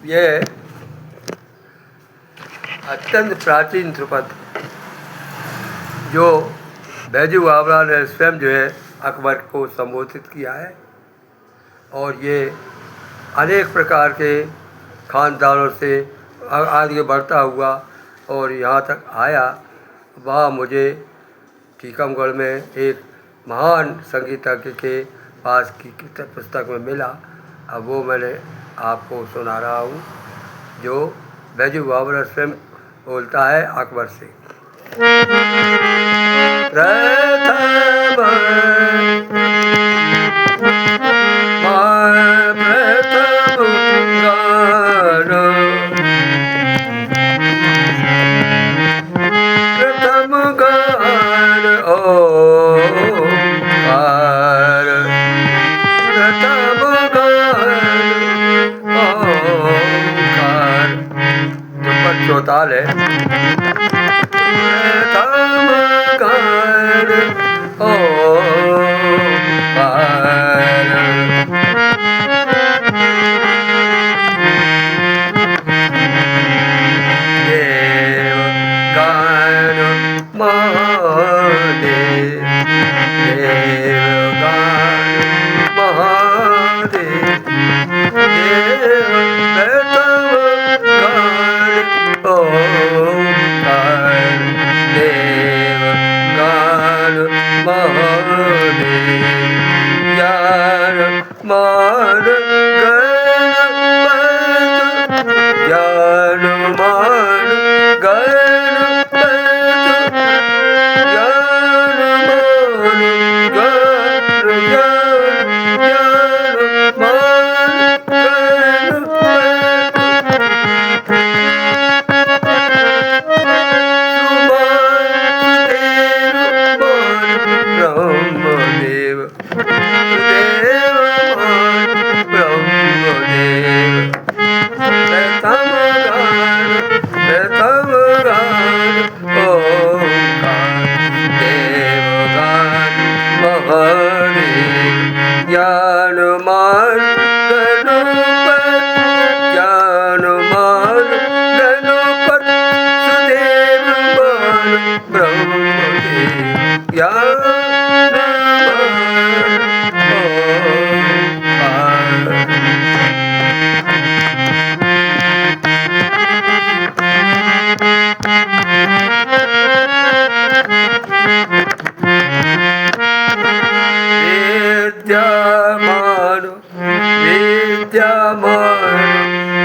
यह अत्यंत प्राचीन ध्रुपद जो बैजू बावरा ने स्वयं जो है अकबर को संबोधित किया है, और ये अनेक प्रकार के खानदानों से आगे बढ़ता हुआ और यहाँ तक आया। वहाँ मुझे टीकमगढ़ में एक महान संगीतज्ञ के पास की पुस्तक में मिला। अब वो मैंने आपको सुना रहा हूँ, जो बैजू बावरा स्वयं बोलता है अकबर से। ताल है विद्या मानो विद्या मानो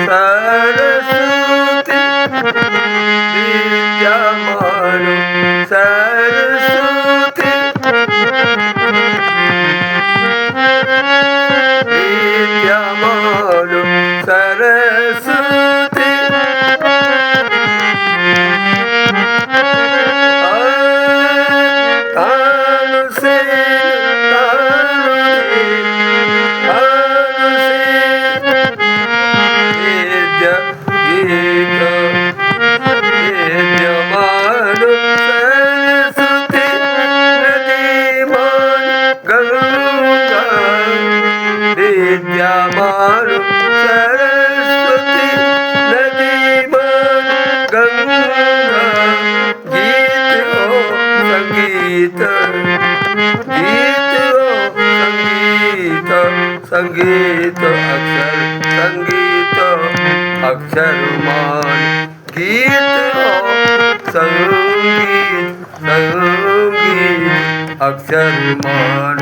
सरस्वती विद्या मानो सरस्वती विद्या मानो सरस्वती विद्या मानो सरस्वती नदी मान गंगा गीत हो संगीत गीत हो संगीत संगीत अक्षर संगीत अक्षर मान गीत हो संगीत संगीत अक्षर मान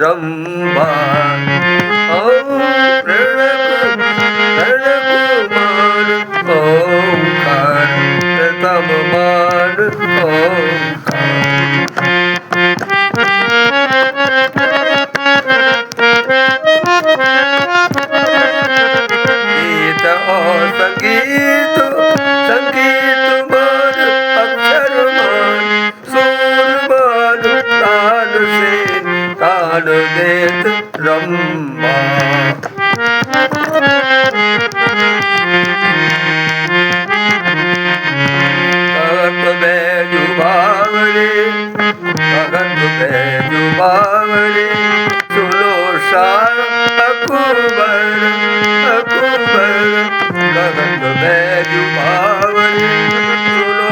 रंबा प्रणकुमार ओंकार प्रथम मान गीत और संगीत संगीत मान अक्षर मान सुर मान तान से तान देत रंबा बावरे सुनो शाह अकबर अकबर गगन बैजू बावरे सुनो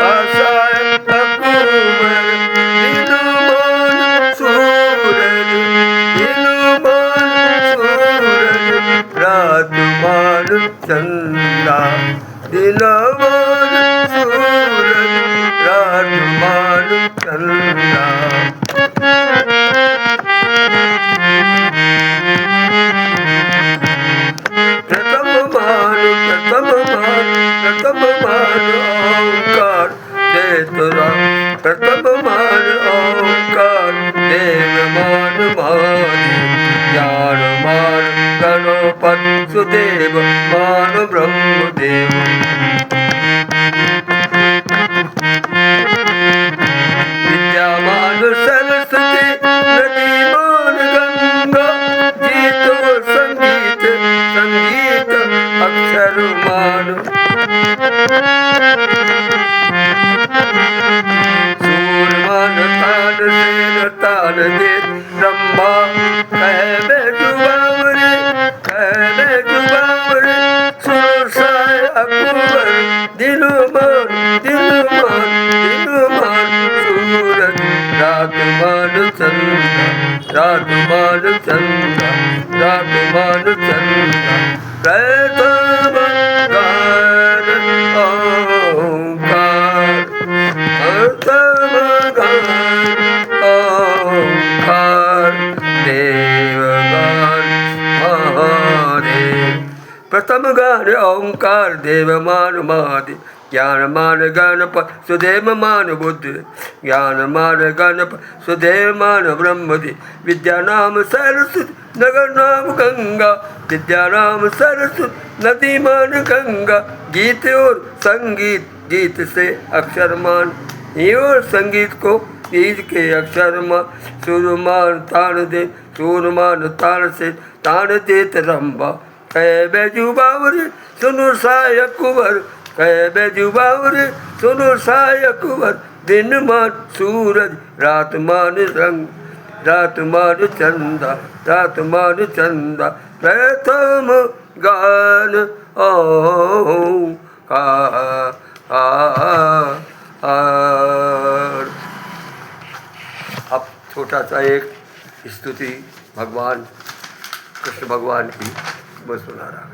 आशाय अकबर दिनुमान सूरज रात मान चंदा दिनमान सूरज रात मान चंदा प्रथम मान ओंकार देतरा प्रथम मान ओंकार देव मान मानि ज्ञान मान गणपति सुदेव मान ब्रह्मदेव विद्या मान सरस्वती नदी मान गंगा गीत संगीत संगीत अक्षर मान सूर मान तान सेन तान दे रंबा कह बेजुबावरे सुरसाय अकबर दिनुमान सूरज रात मान चंद्र रात मान चंद्र रात मान चंद्र प्रथम गान ओंकार प्रथम गान ओंकार देवगान महादेव प्रथम गान ओंकार देव मान महादेव ज्ञान मान गणपति सुदेव मान बुद्ध ज्ञान मान गणपति सुदेव मान ब्रह्मदेव विद्या नाम सरस्वती नगर नाम गंगा विद्या नाम सरस्वती नदी मान गंगा गीत और संगीत गीत से अक्षर मान और संगीत को गीत के अक्षर मान सुरमान तान दे सुरमान तान से तान देत रंबा कह बैजू बावरे सुनो साय कुंवर कह बैजू बावरे सुनो साय कुंवर दिन मान सूरज रात मान रंग रातमार चंदा रातमार चंदा प्रथम गान ओंकार। अब छोटा सा एक स्तुति भगवान कृष्ण भगवान की वो सुना रहा है।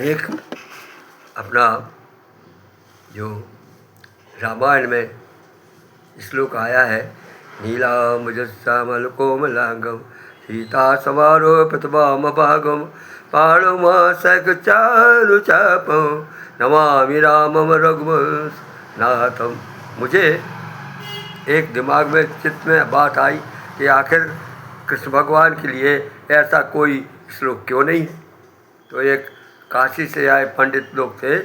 एक अपना जो रामायण में श्लोक आया है, नीलाम्बुजश्यामल कोमलांगम सीता समारो प्रतिभाम भागम पाणुमासकचारुचापं नमामि रामम रघुवंशनाथम। मुझे एक दिमाग में चित्त में बात आई कि आखिर कृष्ण भगवान के लिए ऐसा कोई श्लोक क्यों नहीं। तो एक काशी से आए पंडित लोग थे,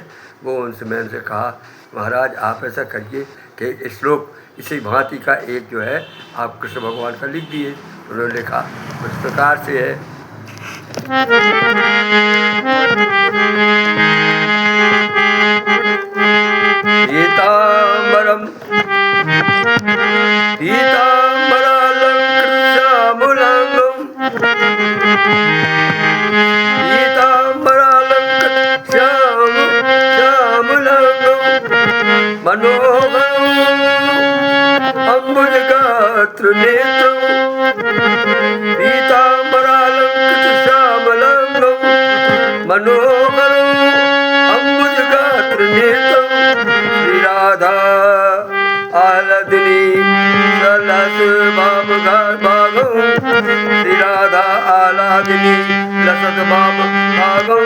वो मैंने उनसे कहा महाराज आप ऐसा करिए कि श्लोक इसी भांति का एक जो है आप कृष्ण भगवान का लिख दिए। उन्होंने लिखा उस प्रकार से है, पीताम्बरम पीताम्बरालंकृतश्यामलांगम मनोहरम अम्बुजगात्रनेत्रं पीताम्बरालंकृतश्यामलांगं मनोहरम अम्बुजगात्रनेत्रं श्रीराधा आलदिनी लसद्भागं श्रीराधा आलादिनी लसद्भागं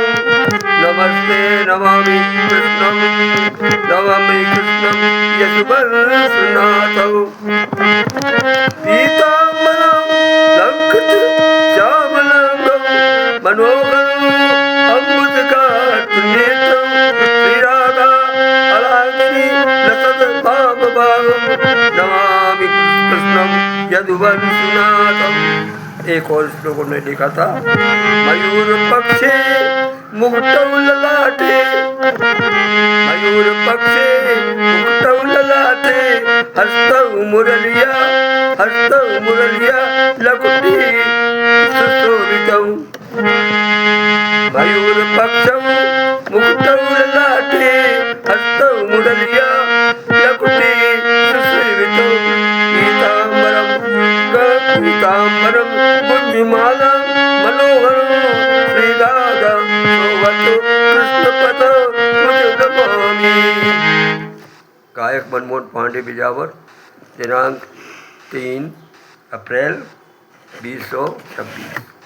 नमस्ते नमामि कृष्णं नमामि कृष्णं यशुवंशनाथौ पीताम्बरं लंकृतश्यामलांगं मनोहरं अम्बुजगात्रनेत्रं श्रीराधा आलादिनी लसद्भागं नमामि कृष्णं यदुवंशनाथम्। एक और श्लोक में लिखा था, मयूर पक्षे मुकुटौ ललाटे मयूर पक्षे मुकुटौ ललाटे हस्तौ मुरलिया लकुटी सुशोभितौ। मयूर पक्षौ मुकुटौ ललाटे हस्तौ मुरलिया लकुटी सुशोभितौ। पीताम्बरम बुद्धिमाला मनोहरम श्रीराधा सोवतो कृष्णपदो मुझे नमामि। गायक मनमोहन पांडे बिजावर, दिनांक 3 अप्रैल 2026।